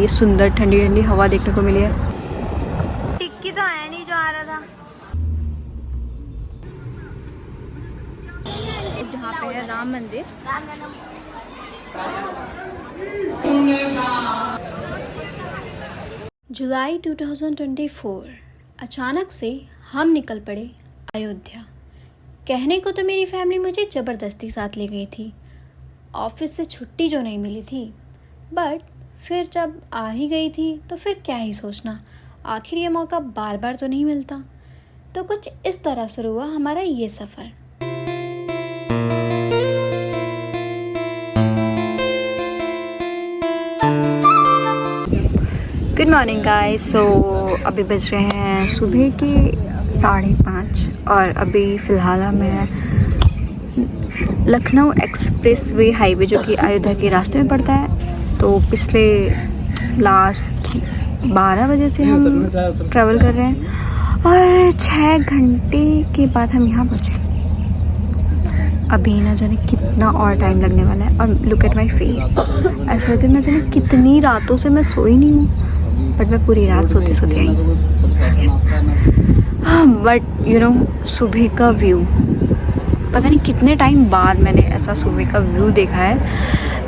ये सुंदर ठंडी ठंडी हवा देखने को मिली है। टिक्की तो आया नहीं जो आ रहा था। जहाँ पे है राम मंदिर, जुलाई 2024 अचानक से हम निकल पड़े अयोध्या। कहने को तो मेरी फैमिली मुझे ज़बरदस्ती साथ ले गई थी, ऑफिस से छुट्टी जो नहीं मिली थी, बट फिर जब आ ही गई थी तो फिर क्या ही सोचना, आखिर ये मौका बार बार तो नहीं मिलता। तो कुछ इस तरह शुरू हुआ हमारा ये सफ़र। Good morning guys. सो अभी बज रहे हैं सुबह के 5:30 और अभी फ़िलहाल मैं लखनऊ एक्सप्रेस वे हाईवे जो कि अयोध्या के रास्ते में पड़ता है, तो पिछले लास्ट 12 बजे से हम ट्रैवल कर रहे हैं और 6 घंटे के बाद हम यहाँ पहुँचे। अभी ना जाने कितना और टाइम लगने वाला है। और लुक एट माई फेस, ऐसा लग रहा है ना जाने कितनी रातों से मैं सोई नहीं हूँ, बट मैं पूरी रात सोते सोते आई। बट यू नो, सुबह का व्यू, पता नहीं कितने टाइम बाद मैंने ऐसा सुबह का व्यू देखा है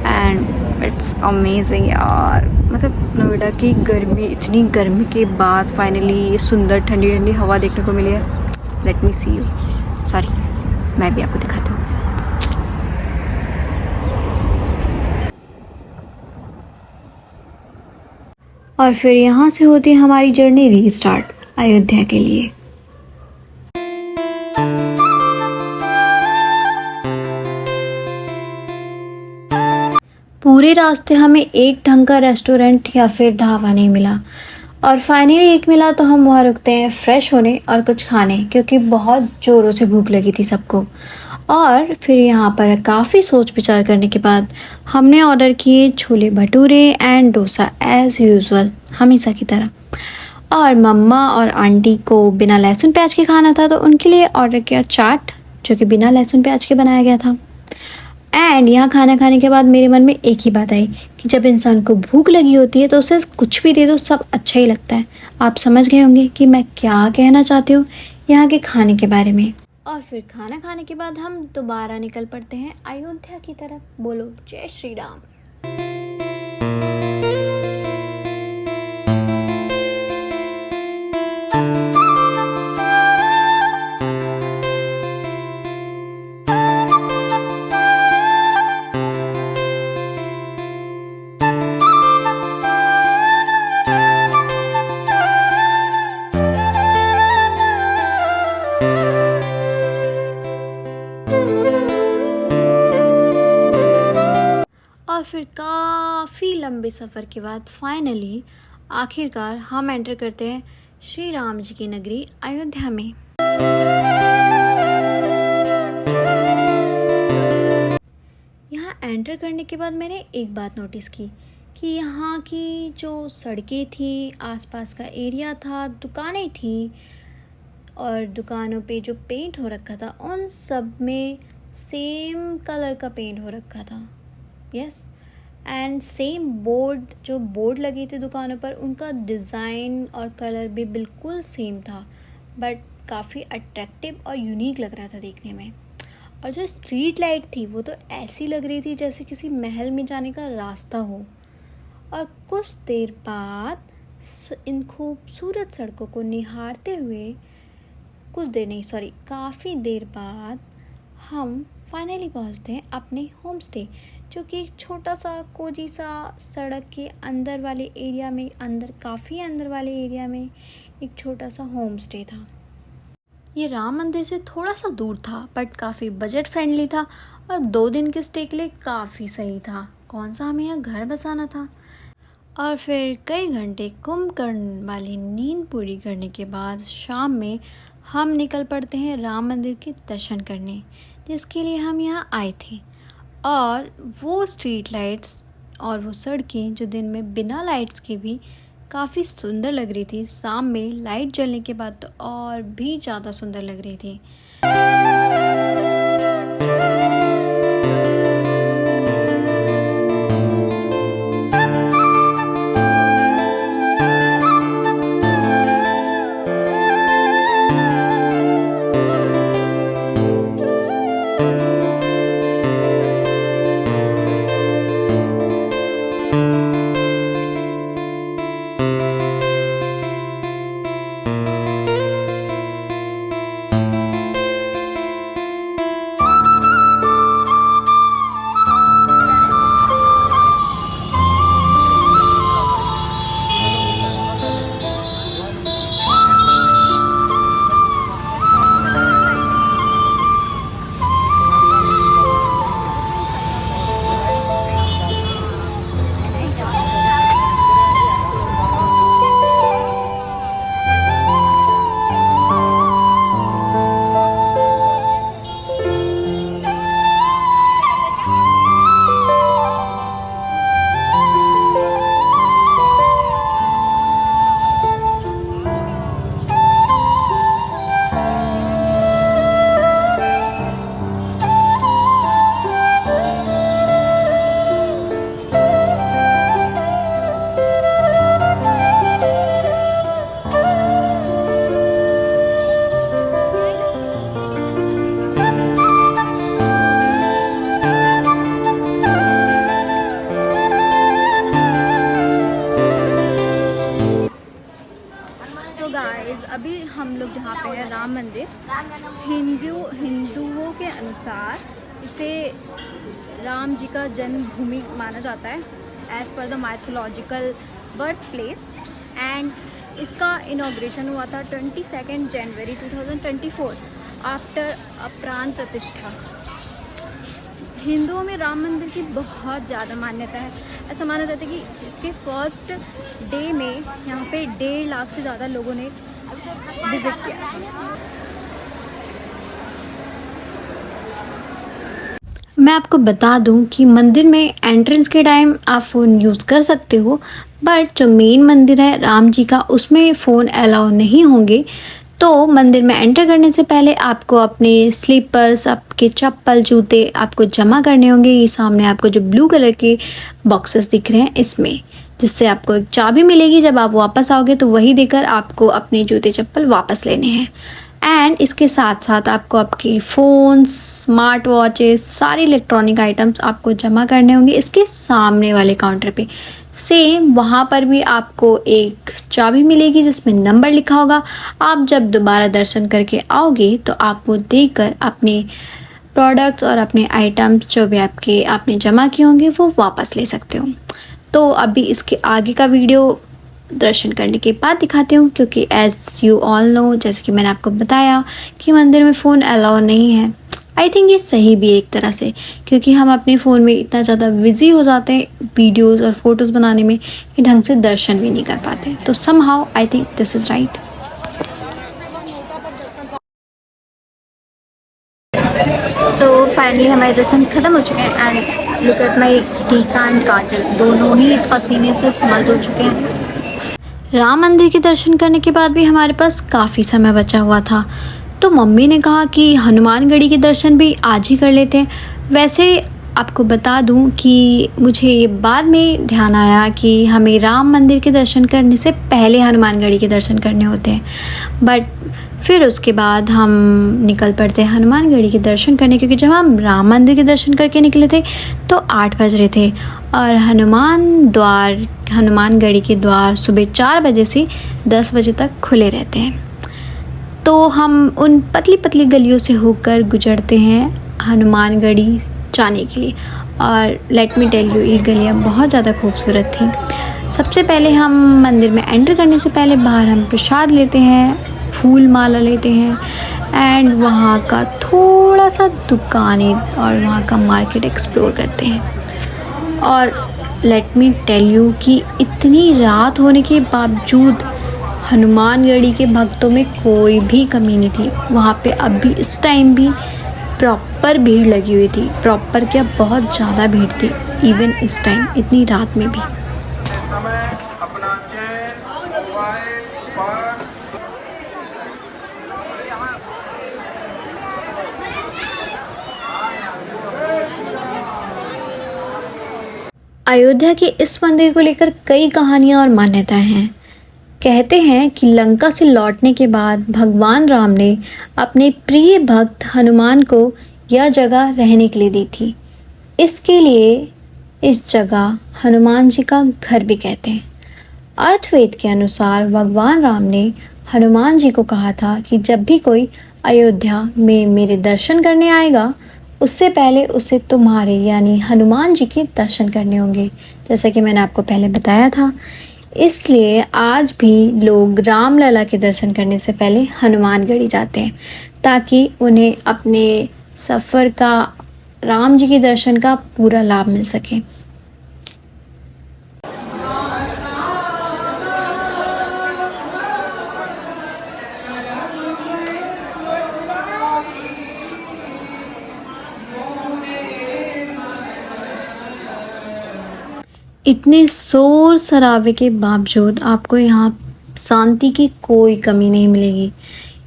एंड इट्स अमेजिंग यार। मतलब नोएडा की गर्मी, इतनी गर्मी के बाद फाइनली ये सुंदर ठंडी ठंडी हवा देखने को मिली है। Let me see you, sorry मैं भी आपको दिखाती हूँ। और फिर यहाँ से होती हमारी जर्नी रीस्टार्ट अयोध्या के लिए। पूरे रास्ते हमें एक ढंग का रेस्टोरेंट या फिर ढाबा नहीं मिला, और फाइनली एक मिला तो हम वहाँ रुकते हैं फ्रेश होने और कुछ खाने, क्योंकि बहुत ज़ोरों से भूख लगी थी सबको। और फिर यहाँ पर काफ़ी सोच विचार करने के बाद हमने ऑर्डर किए chole bhature and dosa as usual, हमेशा की तरह। और मम्मा और आंटी को बिना लहसुन प्याज के खाना था, तो उनके लिए ऑर्डर किया चाट, जो कि बिना लहसुन प्याज के बनाया गया था। एंड यहाँ खाना खाने के बाद मेरे मन में एक ही बात आई कि जब इंसान को भूख लगी होती है तो उसे कुछ भी दे दो सब अच्छा ही लगता है। आप समझ गए होंगे कि मैं क्या कहना चाहती हूँ यहाँ के खाने के बारे में। और फिर खाना खाने के बाद हम दोबारा निकल पड़ते हैं अयोध्या की तरफ। बोलो जय श्री राम। और फिर काफ़ी लंबे सफ़र के बाद फाइनली आखिरकार हम एंटर करते हैं श्री राम जी की नगरी अयोध्या में। यहाँ एंटर करने के बाद मैंने एक बात नोटिस की कि यहाँ की जो सड़कें थी, आसपास का एरिया था, दुकानें थी, और दुकानों पे जो पेंट हो रखा था उन सब में सेम कलर का पेंट हो रखा था। यस, एंड सेम बोर्ड, जो बोर्ड लगे थे दुकानों पर, उनका डिज़ाइन और कलर भी बिल्कुल सेम था, बट काफ़ी अट्रैक्टिव और यूनिक लग रहा था देखने में। और जो स्ट्रीट लाइट थी वो तो ऐसी लग रही थी जैसे किसी महल में जाने का रास्ता हो। और कुछ देर बाद इन खूबसूरत सड़कों को निहारते हुए, काफ़ी देर बाद हम फाइनली पहुंचते हैं अपने होम स्टे, जो कि एक छोटा सा कोजी सा सड़क के अंदर वाले एरिया में, काफ़ी अंदर वाले एरिया में एक छोटा सा होम स्टे था। ये राम मंदिर से थोड़ा सा दूर था, बट काफ़ी बजट फ्रेंडली था और 2 दिन के स्टे के लिए काफ़ी सही था। कौन सा हमें यहाँ घर बसाना था। और फिर कई घंटे कुंभकर्ण वाली नींद पूरी करने के बाद शाम में हम निकल पड़ते हैं राम मंदिर के दर्शन करने, जिसके लिए हम यहाँ आए थे। और वो स्ट्रीट लाइट्स और वो सड़कें जो दिन में बिना लाइट्स के भी काफ़ी सुंदर लग रही थी, शाम में लाइट जलने के बाद तो और भी ज़्यादा सुंदर लग रही थी। अभी हम लोग जहाँ पे हैं राम मंदिर, हिंदुओं के अनुसार इसे राम जी का जन्मभूमि माना जाता है as per the mythological birth place. And इसका इनॉग्रेशन हुआ था 22 जनवरी 2024 आफ्टर प्राण प्रतिष्ठा। हिंदुओं में राम मंदिर की बहुत ज़्यादा मान्यता है। ऐसा माना जाता है कि इसके फर्स्ट डे में यहाँ पे 1.5 लाख से ज़्यादा लोगों ने विज़िट किया। मैं आपको बता दूं कि मंदिर में एंट्रेंस के टाइम आप फ़ोन यूज़ कर सकते हो, बट जो मेन मंदिर है राम जी का उसमें फ़ोन अलाउ नहीं होंगे। तो मंदिर में एंटर करने से पहले आपको अपने स्लीपर्स, आपके चप्पल, जूते आपको जमा करने होंगे। ये सामने आपको जो ब्लू कलर के बॉक्सेस दिख रहे हैं इसमें, जिससे आपको एक चाबी मिलेगी। जब आप वापस आओगे तो वही देकर आपको अपने जूते चप्पल वापस लेने हैं। एंड इसके साथ साथ आपको आपके फ़ोन, स्मार्ट वॉचेस, सारे इलेक्ट्रॉनिक आइटम्स आपको जमा करने होंगे इसके सामने वाले काउंटर पे। सेम वहाँ पर भी आपको एक चाबी मिलेगी जिसमें नंबर लिखा होगा। आप जब दोबारा दर्शन करके आओगे तो आप वो देकर अपने प्रोडक्ट्स और अपने आइटम्स जो भी आपने जमा किए होंगे वो वापस ले सकते हो। तो अभी इसके आगे का वीडियो दर्शन करने के बाद दिखाती हूँ, क्योंकि एज़ यू ऑल नो, जैसे कि मैंने आपको बताया कि मंदिर में फ़ोन अलाउ नहीं है। आई थिंक ये सही भी है एक तरह से, क्योंकि हम अपने फ़ोन में इतना ज़्यादा बिजी हो जाते हैं वीडियोज़ और फोटोज़ बनाने में कि ढंग से दर्शन भी नहीं कर पाते। तो somehow I think this is right. So finally हमारे दर्शन ख़त्म हो चुके हैं। एंड लुक एट माई टीका एंड काजल, दोनों ही पसीने से समझ हो चुके हैं। राम मंदिर के दर्शन करने के बाद भी हमारे पास काफ़ी समय बचा हुआ था, तो मम्मी ने कहा कि हनुमानगढ़ी के दर्शन भी आज ही कर लेते हैं। वैसे आपको बता दूं कि मुझे ये बाद में ध्यान आया कि हमें राम मंदिर के दर्शन करने से पहले हनुमानगढ़ी के दर्शन करने होते हैं, बट फिर उसके बाद हम निकल पड़ते हैं हनुमानगढ़ी के दर्शन करने, क्योंकि जब हम राम मंदिर के दर्शन करके निकले थे तो 8 बज रहे थे और हनुमानगढ़ी के द्वार सुबह 4 बजे से 10 बजे तक खुले रहते हैं। तो हम उन पतली पतली गलियों से होकर गुजरते हैं हनुमानगढ़ी जाने के लिए। और लेट मी टेल यू, ये गलियाँ बहुत ज़्यादा खूबसूरत थी। सबसे पहले हम मंदिर में एंटर करने से पहले बाहर हम प्रसाद लेते हैं, फूल माला लेते हैं एंड वहाँ का थोड़ा सा दुकानें और वहाँ का मार्केट एक्सप्लोर करते हैं। और लेट मी टेल यू कि इतनी रात होने के बावजूद हनुमानगढ़ी के भक्तों में कोई भी कमी नहीं थी। वहाँ पे अब भी इस टाइम भी प्रॉपर भीड़ लगी हुई थी। प्रॉपर क्या, बहुत ज़्यादा भीड़ थी इवन इस टाइम, इतनी रात में भी। अयोध्या के इस मंदिर को लेकर कई कहानियाँ और मान्यताएं हैं। कहते हैं कि लंका से लौटने के बाद भगवान राम ने अपने प्रिय भक्त हनुमान को यह जगह रहने के लिए दी थी। इसके लिए इस जगह हनुमान जी का घर भी कहते हैं। अर्थवेद के अनुसार भगवान राम ने हनुमान जी को कहा था कि जब भी कोई अयोध्या में मेरे दर्शन करने आएगा उससे पहले उसे तुम्हारे यानी हनुमान जी के दर्शन करने होंगे, जैसा कि मैंने आपको पहले बताया था। इसलिए आज भी लोग रामलला के दर्शन करने से पहले हनुमानगढ़ी जाते हैं ताकि उन्हें अपने सफ़र का, राम जी के दर्शन का पूरा लाभ मिल सके। इतने शोर शराबे के बावजूद आपको यहाँ शांति की कोई कमी नहीं मिलेगी।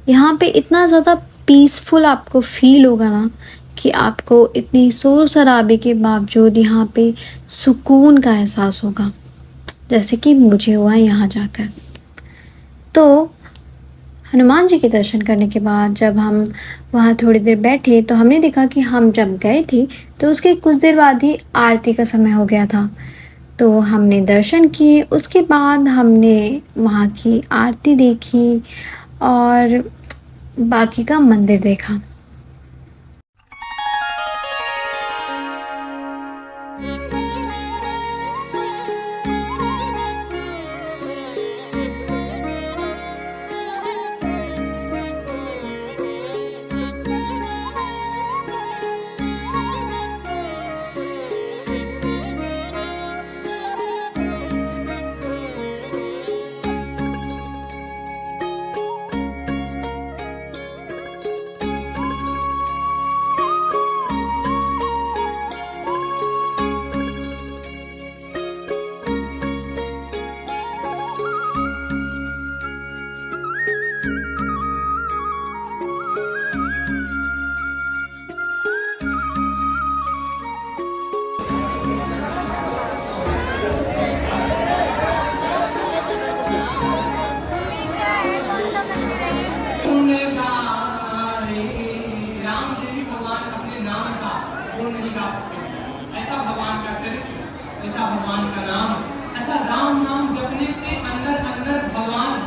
यहाँ पे इतना ज़्यादा पीसफुल आपको फील होगा ना कि आपको इतनी शोर शराबे के बावजूद यहाँ पे सुकून का एहसास होगा, जैसे कि मुझे हुआ यहाँ जाकर। तो हनुमान जी के दर्शन करने के बाद जब हम वहाँ थोड़ी देर बैठे तो हमने देखा कि हम जब गए थे तो उसके कुछ देर बाद ही आरती का समय हो गया था। तो हमने दर्शन किए, उसके बाद हमने वहाँ की आरती देखी और बाकी का मंदिर देखा। ऐसा भगवान का चरित्र, ऐसा भगवान का नाम। अच्छा, राम नाम जपने से अंदर अंदर भगवान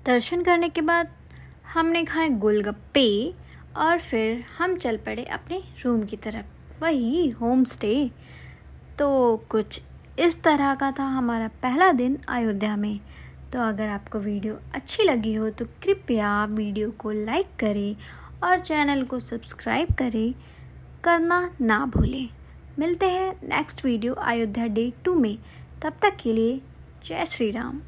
दर्शन करने के बाद हमने खाए गोलगप्पे और फिर हम चल पड़े अपने रूम की तरफ, वही होम स्टे। तो कुछ इस तरह का था हमारा पहला दिन अयोध्या में। तो अगर आपको वीडियो अच्छी लगी हो तो कृपया वीडियो को लाइक करें और चैनल को सब्सक्राइब करना ना भूलें। मिलते हैं नेक्स्ट वीडियो अयोध्या डे 2 में। तब तक के लिए जय श्री राम।